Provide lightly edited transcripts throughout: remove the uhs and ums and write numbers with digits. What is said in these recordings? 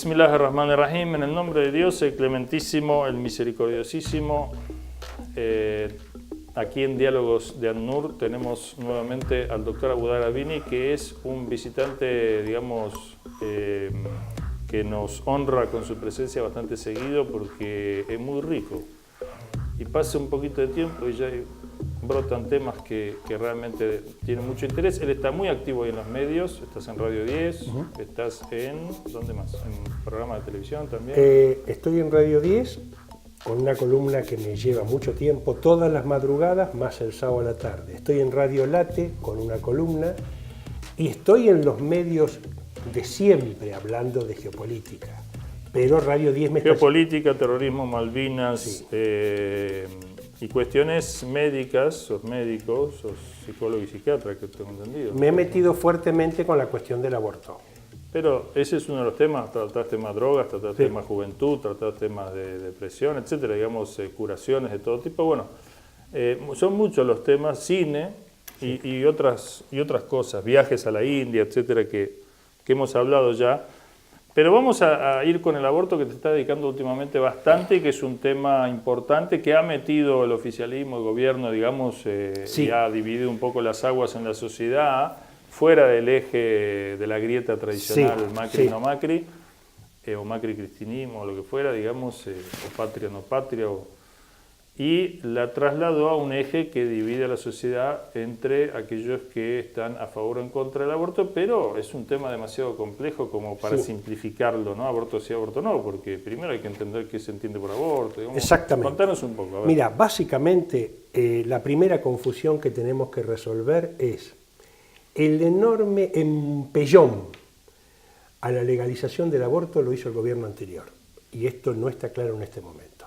Bismillahirrahmanirrahim, en el nombre de Dios, el clementísimo, el misericordiosísimo. Aquí en Diálogos de ANNUR tenemos nuevamente al doctor Abudar Gravini, que es un visitante, digamos, que nos honra con su presencia bastante seguido porque es muy rico. Y pasa un poquito de tiempo y ya brotan temas que realmente tienen mucho interés. Él está muy activo ahí en los medios, estás en Radio 10, estás en, ¿dónde más? En programa de televisión también. Estoy en Radio 10 con una columna que me lleva mucho tiempo, todas las madrugadas, más el sábado a la tarde. Estoy en Radio Late con una columna y estoy en los medios de siempre hablando de geopolítica. Pero Radio 10 me está... Geopolítica, terrorismo, Malvinas, Sí. Y cuestiones médicas, sos médico, sos psicólogo y psiquiatra, que tengo entendido. Me he metido fuertemente con la cuestión del aborto. Pero ese es uno de los temas, tratás temas de drogas, tratás Sí. temas de juventud, tratás temas de depresión, etcétera, digamos, curaciones de todo tipo. Bueno, son muchos los temas, cine y otras cosas, viajes a la India, etcétera, que hemos hablado ya. Pero vamos a ir con el aborto, que te está dedicando últimamente bastante y que es un tema importante que ha metido el oficialismo, el gobierno, digamos, Sí. y ha dividido un poco las aguas en la sociedad, fuera del eje de la grieta tradicional, Sí, Macri sí. no Macri, o Macri-cristinismo, o lo que fuera, digamos, o patria no patria, y la trasladó a un eje que divide a la sociedad entre aquellos que están a favor o en contra del aborto, pero es un tema demasiado complejo como para Sí. simplificarlo, ¿no? Aborto sí, aborto no, porque primero hay que entender qué se entiende por aborto. Digamos. Exactamente. Contanos un poco. A ver. Mira, básicamente la primera confusión que tenemos que resolver es el enorme empellón a la legalización del aborto lo hizo el gobierno anterior. Y esto no está claro en este momento.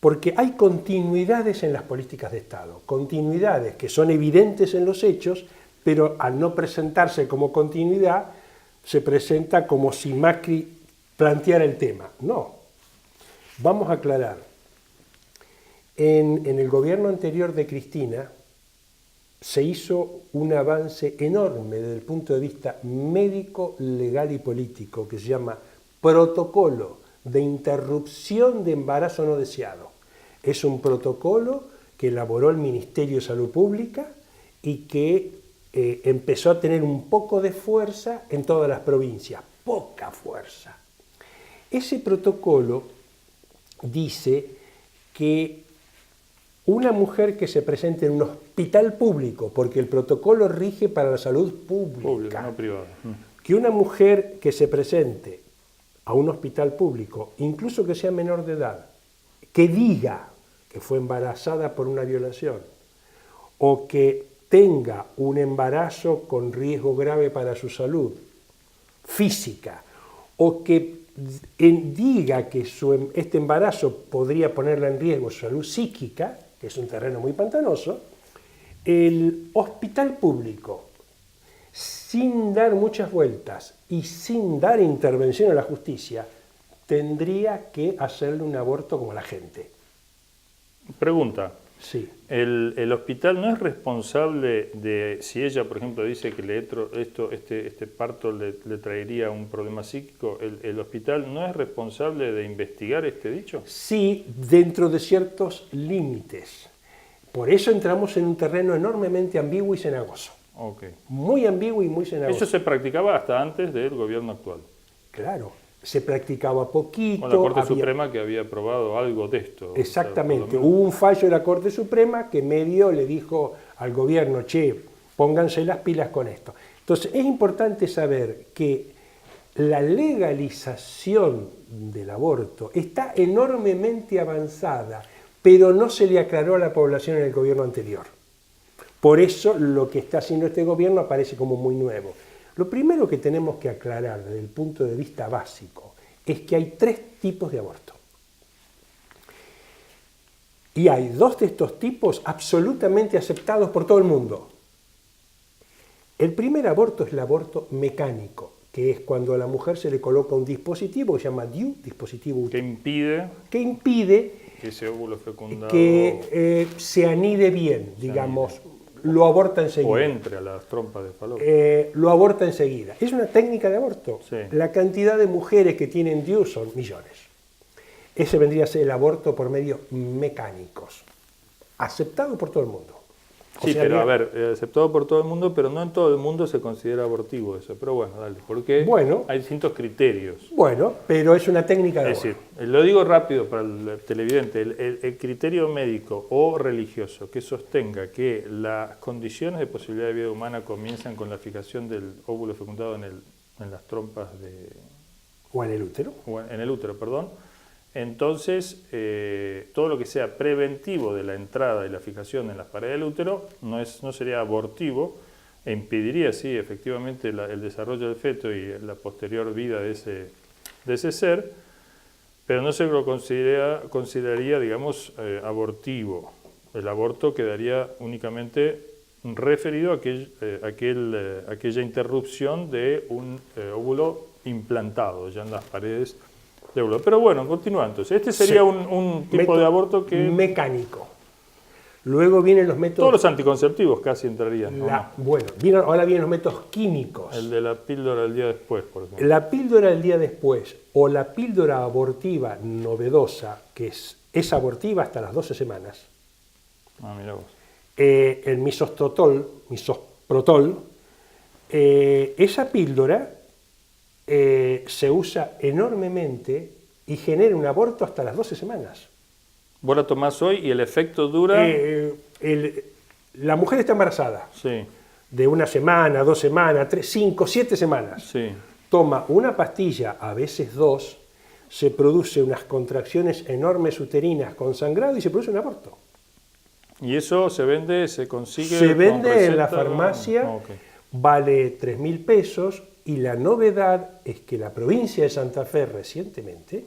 Porque hay continuidades en las políticas de Estado, continuidades que son evidentes en los hechos, pero al no presentarse como continuidad, se presenta como si Macri planteara el tema. No, vamos a aclarar. En el gobierno anterior de Cristina se hizo un avance enorme desde el punto de vista médico, legal y político que se llama Protocolo de Interrupción de Embarazo No Deseado. Es un protocolo que elaboró el Ministerio de Salud Pública y que empezó a tener un poco de fuerza en todas las provincias, poca fuerza. Ese protocolo dice que una mujer que se presente en un hospital público, porque el protocolo rige para la salud pública, no privada. que una mujer que se presente a un hospital público, incluso que sea menor de edad, que diga que fue embarazada por una violación o que tenga un embarazo con riesgo grave para su salud física o que diga que este embarazo podría ponerla en riesgo su salud psíquica, que es un terreno muy pantanoso, el hospital público, sin dar muchas vueltas y sin dar intervención a la justicia, tendría que hacerle un aborto como la gente. Pregunta. Sí. ¿El hospital no es responsable de, si ella, por ejemplo, dice que este parto le traería un problema psíquico, el hospital no es responsable de investigar este dicho? Sí, dentro de ciertos límites. Por eso entramos en un terreno enormemente ambiguo y cenagoso. Okay. Muy ambiguo y muy cenagoso. Eso se practicaba hasta antes del gobierno actual. Claro, se practicaba poquito. Con la Corte Suprema que había aprobado algo de esto. Exactamente. O sea, hubo un fallo de la Corte Suprema que medio le dijo al gobierno, che, pónganse las pilas con esto. Entonces es importante saber que la legalización del aborto está enormemente avanzada, pero no se le aclaró a la población en el gobierno anterior. Por eso lo que está haciendo este gobierno aparece como muy nuevo. Lo primero que tenemos que aclarar desde el punto de vista básico es que hay 3 tipos de aborto. Y hay 2 de estos tipos absolutamente aceptados por todo el mundo. El primer aborto es el aborto mecánico, que es cuando a la mujer se le coloca un dispositivo que se llama DIU, dispositivo útil, que impide que ese óvulo fecundado que se anide bien, digamos, lo aborta enseguida. O entre a las trompas de falopio. Lo aborta enseguida. Es una técnica de aborto. Sí. La cantidad de mujeres que tienen DIU son millones. Ese vendría a ser el aborto por medios mecánicos, aceptado por todo el mundo. O Sí, sea, pero que- a ver, aceptado por todo el mundo, pero no en todo el mundo se considera abortivo eso. Pero bueno, dale, porque Bueno. hay distintos criterios. Bueno, pero es una técnica de Es aborto. decir, lo digo rápido para el televidente, el criterio médico o religioso que sostenga que las condiciones de posibilidad de vida humana comienzan con la fijación del óvulo fecundado en las trompas de, O en el útero. o en el útero, perdón, entonces todo lo que sea preventivo de la entrada y la fijación en las paredes del útero no sería abortivo e impediría, sí, efectivamente el desarrollo del feto y la posterior vida de ese ser, pero no se lo consideraría, digamos, abortivo. El aborto quedaría únicamente referido a aquella interrupción de un óvulo implantado ya en las paredes de óvulo. Pero bueno, continúa entonces. Este sería Sí. un tipo de aborto que Mecánico. Luego vienen los métodos... todos los anticonceptivos casi entrarían, ¿no? Bueno, ahora vienen los métodos químicos. El de la píldora el día después, por ejemplo. La píldora el día después o la píldora abortiva novedosa, que es abortiva hasta las 12 semanas, Ah, mirá vos. el misoprostol, esa píldora se usa enormemente y genera un aborto hasta las 12 semanas. Vos la tomás hoy y el efecto dura... La mujer está embarazada Sí, de 1 semana, 2 semanas, 3, 5, 7 semanas. sí. Toma una pastilla, a veces 2, se produce unas contracciones enormes uterinas con sangrado y se produce un aborto. ¿Y eso se vende, se consigue? Se con vende en la receta? farmacia, Ah, ok. vale 3.000 pesos y la novedad es que la provincia de Santa Fe recientemente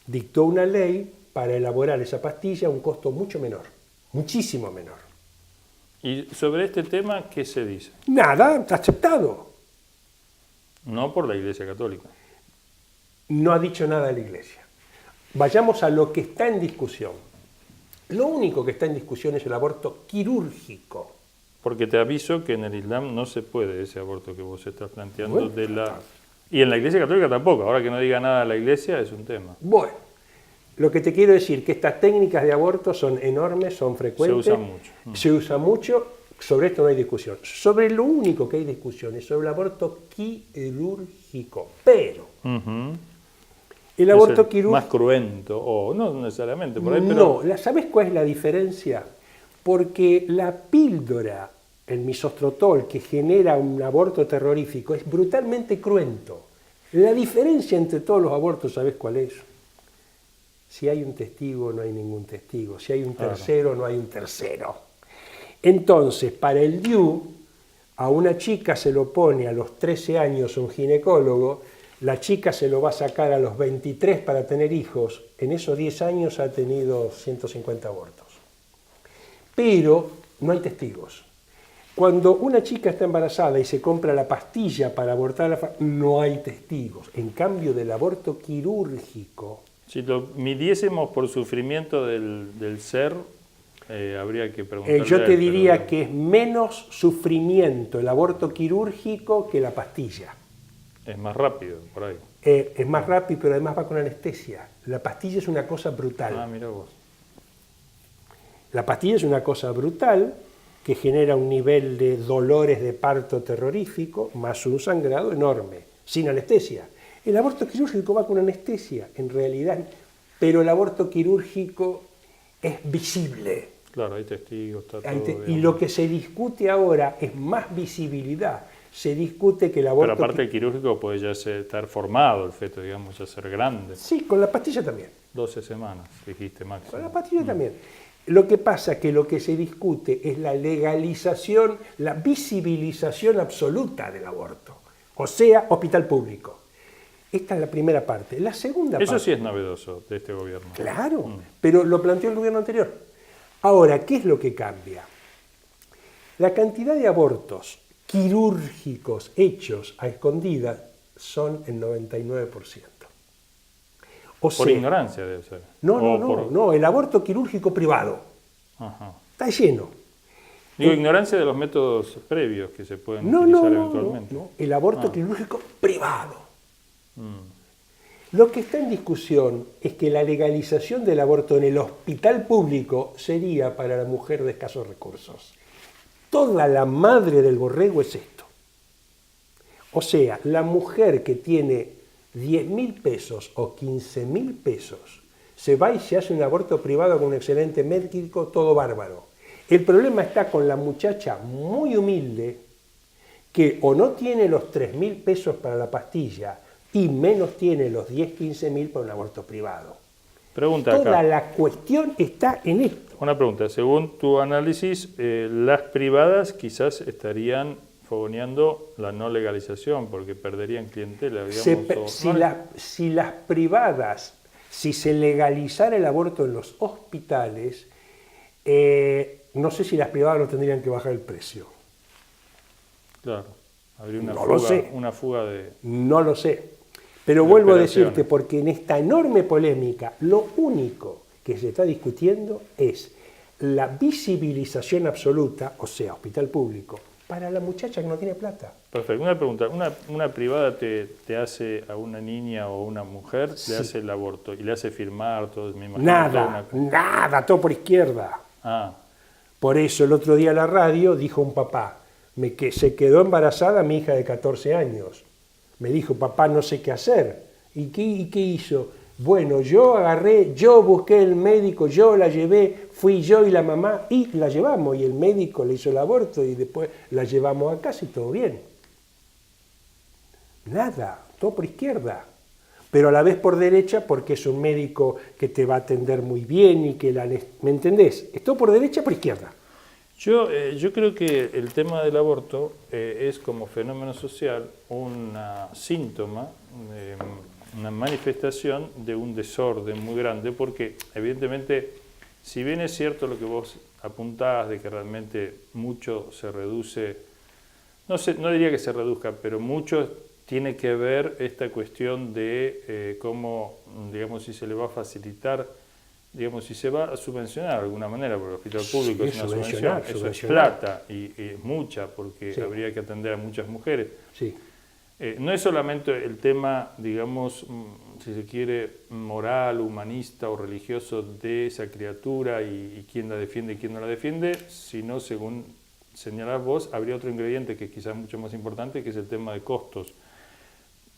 dictó una ley para elaborar esa pastilla a un costo mucho menor, muchísimo menor. ¿Y sobre este tema qué se dice? Nada, está aceptado. No por la Iglesia Católica. No ha dicho nada la Iglesia. Vayamos a lo que está en discusión. Lo único que está en discusión es el aborto quirúrgico. Porque te aviso que en el Islam no se puede ese aborto que vos estás planteando Bueno. Y en la Iglesia Católica tampoco. Ahora que no diga nada la Iglesia es un tema. Bueno, lo que te quiero decir es que estas técnicas de aborto son enormes, son frecuentes. Se usan mucho. Se usa mucho, sobre esto no hay discusión. Sobre lo único que hay discusión es sobre el aborto quirúrgico. Pero Ujú. el Es aborto el quirúrgico... más cruento, o no necesariamente por ahí, pero No, ¿sabes cuál es la diferencia? Porque la píldora, el misoprostol, que genera un aborto terrorífico, es brutalmente cruento. La diferencia entre todos los abortos, ¿sabes cuál es? Si hay un testigo, no hay ningún testigo. Si hay un Claro. tercero, no hay un tercero. Entonces, para el DIU, a una chica se lo pone a los 13 años un ginecólogo, la chica se lo va a sacar a los 23 para tener hijos, en esos 10 años ha tenido 150 abortos. Pero no hay testigos. Cuando una chica está embarazada y se compra la pastilla para abortar, no hay testigos. En cambio, del aborto quirúrgico, si lo midiésemos por sufrimiento del ser, habría que preguntarle yo a te él, diría pero- que es menos sufrimiento el aborto quirúrgico que la pastilla. Es más rápido, por ahí. Es más rápido, pero además va con anestesia. La pastilla es una cosa brutal. Ah, mira vos. La pastilla es una cosa brutal que genera un nivel de dolores de parto terrorífico más un sangrado enorme, sin anestesia. El aborto quirúrgico va con anestesia, en realidad, pero el aborto quirúrgico es visible. Claro, hay testigos, está todo, Y digamos. lo que se discute ahora es más visibilidad. Se discute que el aborto... Pero aparte del quirúrgico puede ya estar formado el feto, digamos, ya ser grande. Sí, con la pastilla también. 12 semanas, dijiste máximo. Con la pastilla también. Lo que pasa es que lo que se discute es la legalización, la visibilización absoluta del aborto. O sea, hospital público. Esta es la primera parte. La segunda Eso parte... sí es novedoso de este gobierno. Claro, pero lo planteó el gobierno anterior. Ahora, ¿qué es lo que cambia? La cantidad de abortos quirúrgicos hechos a escondidas son el 99%. O Por sea, ignorancia debe ser. no, O no, por- no, el aborto quirúrgico privado Ajá. está lleno. Digo, ignorancia de los métodos previos que se pueden utilizar eventualmente. No. El aborto quirúrgico privado. Lo que está en discusión es que la legalización del aborto en el hospital público sería para la mujer de escasos recursos. Toda la madre del borrego es esto. O sea, la mujer que tiene 10.000 pesos o 15.000 pesos se va y se hace un aborto privado con un excelente médico, todo bárbaro. El problema está con la muchacha muy humilde que o no tiene los 3.000 pesos para la pastilla y menos tiene los 10, 15.000 para un aborto privado. Pregunta Toda acá. la cuestión está en esto. Una pregunta. Según tu análisis, las privadas quizás estarían fogoneando la no legalización porque perderían clientela, digamos. Si las privadas, si se legalizara el aborto en los hospitales, no sé si las privadas no tendrían que bajar el precio. Claro, habría una, No lo sé. una fuga de... No lo sé. Pero vuelvo a operaciones. decirte, porque en esta enorme polémica, lo único que se está discutiendo es la visibilización absoluta, o sea, hospital público, para la muchacha que no tiene plata. Perfecto. Una pregunta. ¿Una privada te hace a una niña o una mujer, Sí. le hace el aborto y le hace firmar todo? Me imagino Nada, todo por izquierda. Ah, Por eso el otro día en la radio dijo un papá, que se quedó embarazada mi hija de 14 años. Me dijo, papá, no sé qué hacer. ¿Y qué hizo? Bueno, yo busqué el médico, yo la llevé, fui yo y la mamá, y la llevamos, y el médico le hizo el aborto, y después la llevamos a casa y todo bien. Nada, todo por izquierda. Pero a la vez por derecha, porque es un médico que te va a atender muy bien y que ¿me entendés? Es todo por derecha, por izquierda. yo creo que el tema del aborto es como fenómeno social un síntoma, una manifestación de un desorden muy grande, porque evidentemente, si bien es cierto lo que vos apuntás de que realmente mucho se reduce, no diría que se reduzca, pero mucho tiene que ver esta cuestión de cómo, digamos, si se le va a facilitar, digamos, si se va a subvencionar de alguna manera, porque el hospital público es una subvención, eso es plata y es mucha, porque habría que atender a muchas mujeres. Sí. No es solamente el tema, digamos, si se quiere, moral, humanista o religioso de esa criatura y quién la defiende y quién no la defiende, sino, según señalás vos, habría otro ingrediente que es quizás mucho más importante, que es el tema de costos.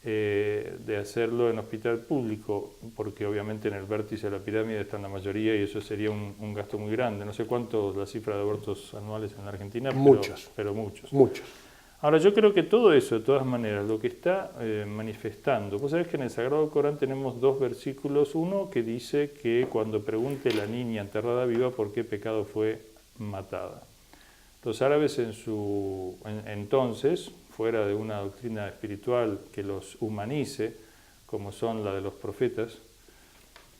De hacerlo en hospital público, porque obviamente en el vértice de la pirámide están la mayoría y eso sería un gasto muy grande. No sé cuánto es la cifra de abortos anuales en la Argentina, pero muchos. Muchos. Ahora, yo creo que todo eso, de todas maneras, lo que está manifestando, vos sabés que en el Sagrado Corán tenemos dos versículos, uno que dice que cuando pregunte la niña enterrada viva por qué pecado fue matada. Los árabes entonces, fuera de una doctrina espiritual que los humanice, como son la de los profetas,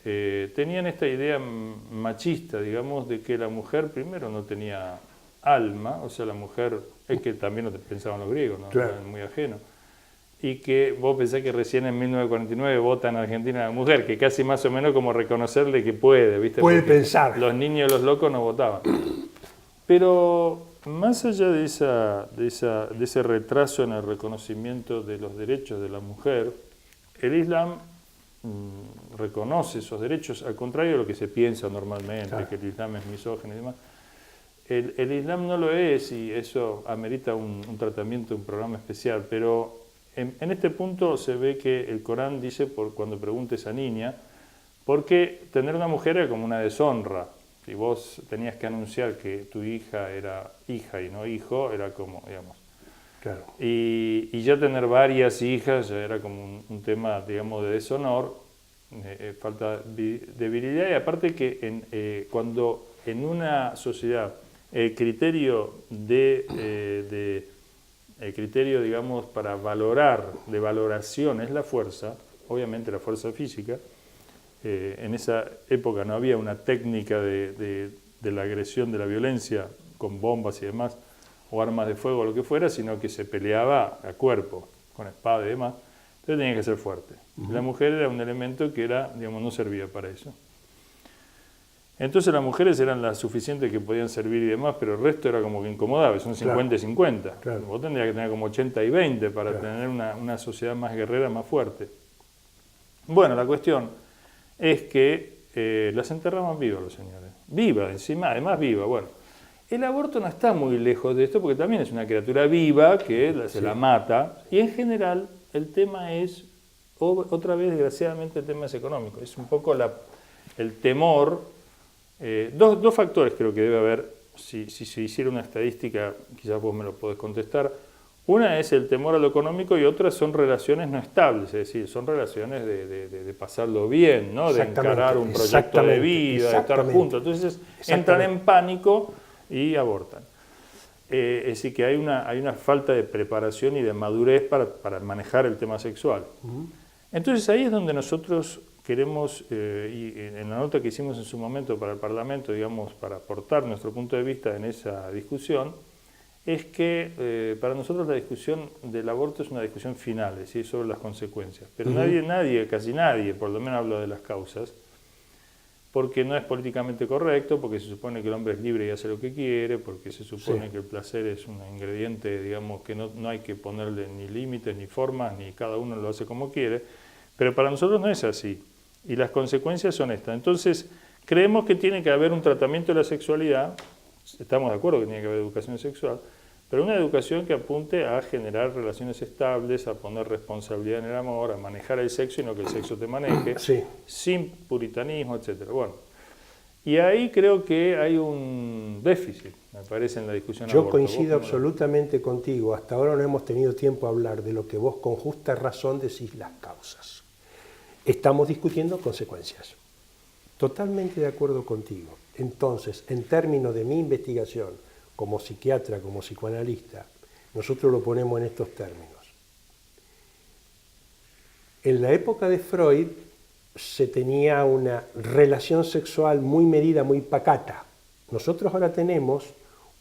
tenían esta idea machista, digamos, de que la mujer primero no tenía alma, o sea, la mujer, es que también lo pensaban los griegos, ¿no? Claro. Eran muy ajeno, y que vos pensás que recién en 1949 vota en Argentina la mujer, que casi más o menos como reconocerle que puede, ¿viste? Puede Porque pensar. los niños y los locos no votaban. Pero más allá de ese retraso en el reconocimiento de los derechos de la mujer, el Islam reconoce esos derechos, al contrario de lo que se piensa normalmente, claro, que el Islam es misógino y demás. El Islam no lo es y eso amerita un tratamiento, un programa especial, pero en este punto se ve que el Corán dice, cuando pregunte a esa niña, porque tener una mujer era como una deshonra. Si vos tenías que anunciar que tu hija era hija y no hijo, era como, digamos. Claro. Y ya tener varias hijas ya era como un tema, digamos, de deshonor, falta de virilidad, y aparte que cuando en una sociedad el criterio, digamos, para valorar, de valoración es la fuerza, obviamente la fuerza física. En esa época no había una técnica de la agresión, de la violencia con bombas y demás, o armas de fuego o lo que fuera, sino que se peleaba a cuerpo, con espada y demás. Entonces tenía que ser fuerte. La mujer era un elemento que era, digamos, no servía para eso. Entonces las mujeres eran las suficientes que podían servir y demás, pero el resto era como que incomodaba, son 50 y 50. Claro. Vos tendrías que tener como 80 y 20 para Claro. tener una sociedad más guerrera, más fuerte. Bueno, la cuestión es que las enterraban vivas los señores. Viva, encima, además viva. Bueno, el aborto no está muy lejos de esto porque también es una criatura viva que se la mata. Y en general el tema es, otra vez desgraciadamente el tema es económico. Es un poco el temor. Dos factores creo que debe haber, si se hiciera una estadística, quizás vos me lo podés contestar. Una es el temor a lo económico y otra son relaciones no estables, es decir, son relaciones de pasarlo bien, ¿no? De encarar un proyecto de vida, de estar juntos. Entonces entran en pánico y abortan. Es decir, que hay una falta de preparación y de madurez para manejar el tema sexual. Entonces ahí es donde nosotros queremos, y en la nota que hicimos en su momento para el Parlamento, digamos, para aportar nuestro punto de vista en esa discusión, es que para nosotros la discusión del aborto es una discusión final, es decir, sobre las consecuencias. Pero casi nadie, por lo menos habla de las causas, porque no es políticamente correcto, porque se supone que el hombre es libre y hace lo que quiere, porque se supone que el placer es un ingrediente, digamos, que no hay que ponerle ni límites, ni formas, ni cada uno lo hace como quiere. Pero para nosotros no es así. Y las consecuencias son estas. Entonces, creemos que tiene que haber un tratamiento de la sexualidad, estamos de acuerdo que tiene que haber educación sexual, pero una educación que apunte a generar relaciones estables, a poner responsabilidad en el amor, a manejar el sexo y no que el sexo te maneje, sin puritanismo, etc. Bueno, y ahí creo que hay un déficit, me parece, en la discusión Yo aborto. coincido absolutamente contigo. Hasta ahora no hemos tenido tiempo a hablar de lo que vos con justa razón decís las causas. Estamos discutiendo consecuencias. Totalmente de acuerdo contigo. Entonces, en términos de mi investigación, como psiquiatra, como psicoanalista, nosotros lo ponemos en estos términos. En la época de Freud se tenía una relación sexual muy medida, muy pacata. Nosotros ahora tenemos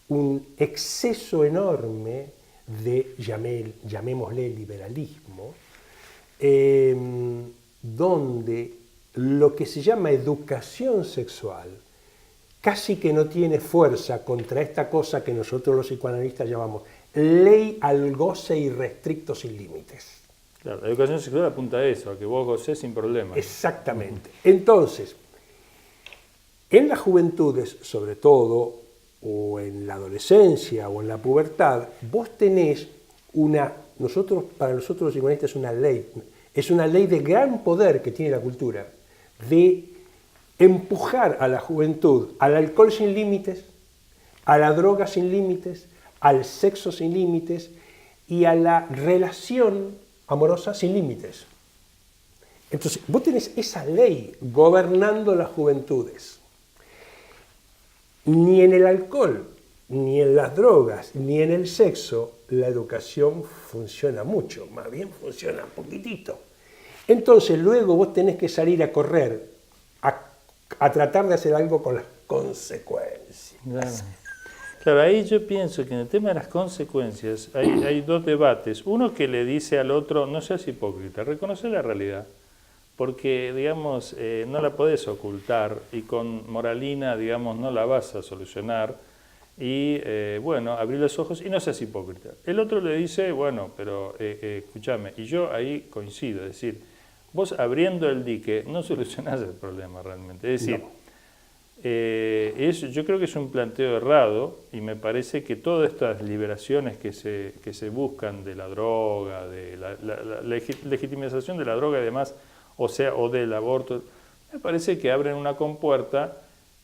un exceso enorme de, llamémosle liberalismo, donde lo que se llama educación sexual casi que no tiene fuerza contra esta cosa que nosotros los psicoanalistas llamamos ley al goce irrestricto sin límites. Claro, la educación sexual apunta a eso, a que vos gocés sin problemas. Exactamente. Entonces, en las juventudes, sobre todo, o en la adolescencia o en la pubertad, vos tenés para nosotros los psicoanalistas es una ley de gran poder que tiene la cultura, de empujar a la juventud al alcohol sin límites, a la droga sin límites, al sexo sin límites y a la relación amorosa sin límites. Entonces, vos tenés esa ley gobernando las juventudes. Ni en el alcohol, ni en las drogas, ni en el sexo, la educación funciona mucho, más bien funciona un poquitito. Entonces, luego vos tenés que salir a correr, a tratar de hacer algo con las consecuencias. Claro, ahí yo pienso que en el tema de las consecuencias hay dos debates. Uno que le dice al otro, no seas hipócrita, reconoce la realidad, porque, digamos, no la podés ocultar y con moralina, digamos, no la vas a solucionar. Y, bueno, abrí los ojos y no seas hipócrita. El otro le dice, bueno, pero escúchame, y yo ahí coincido, es decir, vos abriendo el dique no solucionás el problema realmente. Es decir, yo creo que es un planteo errado y me parece que todas estas liberaciones que se buscan de la droga, de la legitimización de la droga y demás, o del aborto, me parece que abren una compuerta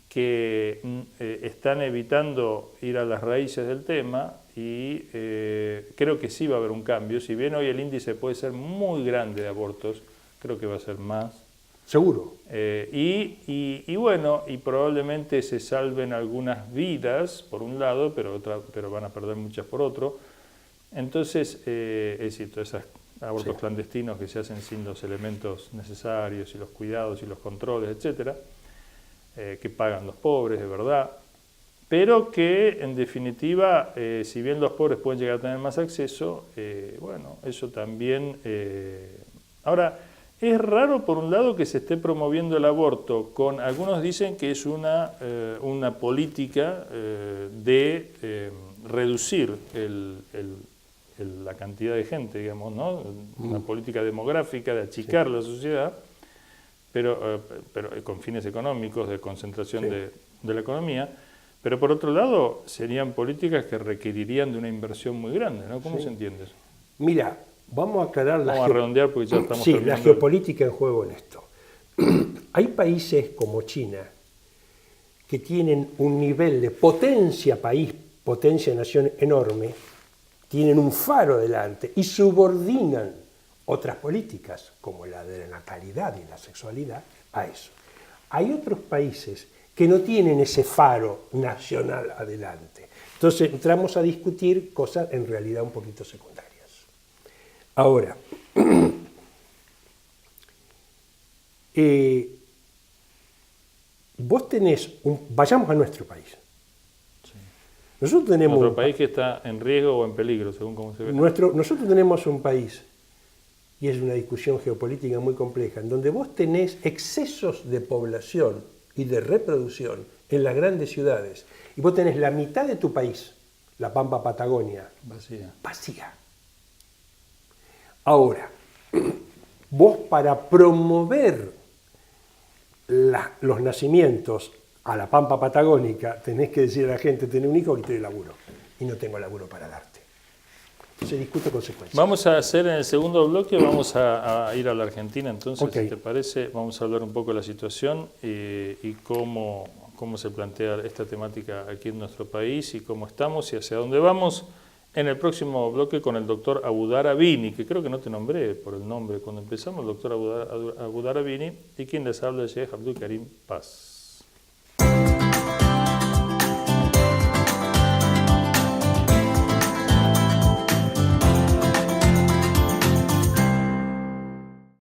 que están evitando ir a las raíces del tema y creo que sí va a haber un cambio. Si bien hoy el índice puede ser muy grande de abortos, creo que va a ser más. Seguro. Y bueno, y probablemente se salven algunas vidas, por un lado, pero van a perder muchas por otro. Entonces, es decir, todos esos abortos clandestinos que se hacen sin los elementos necesarios y los cuidados y los controles, etcétera, que pagan los pobres, de verdad, pero que en definitiva, si bien los pobres pueden llegar a tener más acceso, bueno, eso también... Ahora, Es raro, por un lado, que se esté promoviendo el aborto, algunos dicen que es una política de reducir la cantidad de gente, digamos, ¿no? Una política demográfica de achicar la sociedad, pero con fines económicos, de concentración de la economía. Pero por otro lado, serían políticas que requerirían de una inversión muy grande, ¿no? ¿Cómo se entiende eso? Mira, vamos a aclarar vamos a redondear porque ya estamos la terminando. geopolítica en juego en esto. Hay países como China que tienen un nivel de potencia país, potencia nación enorme, tienen un faro delante y subordinan otras políticas, como la de la natalidad y la sexualidad, a eso. Hay otros países que no tienen ese faro nacional adelante. Entonces entramos a discutir cosas en realidad un poquito secundarias. Ahora, vos tenés, vayamos a nuestro país. Sí. Nosotros tenemos Nuestro país que está en riesgo o en peligro, según cómo se ve. Nosotros tenemos un país, y es una discusión geopolítica muy compleja, en donde vos tenés excesos de población y de reproducción en las grandes ciudades, y vos tenés la mitad de tu país, la Pampa Patagonia, vacía. Ahora, vos para promover los nacimientos a la Pampa Patagónica tenés que decir a la gente, tenés un hijo que tiene laburo, y no tengo laburo para darte. Se discute consecuencias. Vamos a hacer en el segundo bloque, vamos a ir a la Argentina, entonces, Okay. si te parece, vamos a hablar un poco de la situación y cómo se plantea esta temática aquí en nuestro país y cómo estamos y hacia dónde vamos. En el próximo bloque con el doctor Abudara Bini, que creo que no te nombré por el nombre cuando empezamos, el doctor Abudara Bini, y quien les habla es Sheikh Abdul Karim Paz.